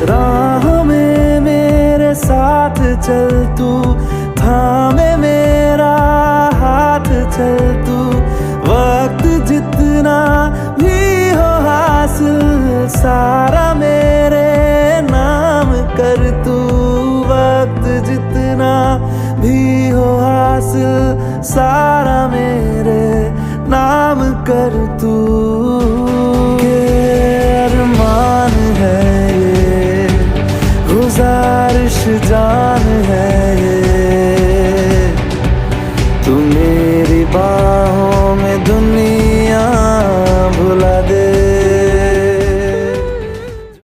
राह में मेरे साथ चल तू, थामे मेरा हाथ चल तू। वक्त जितना भी हो हासिल सारा मेरे नाम कर तू। वक्त जितना भी हो हासिल सारा मेरे नाम कर तू। के अरमान है ये, गुजारिश जान है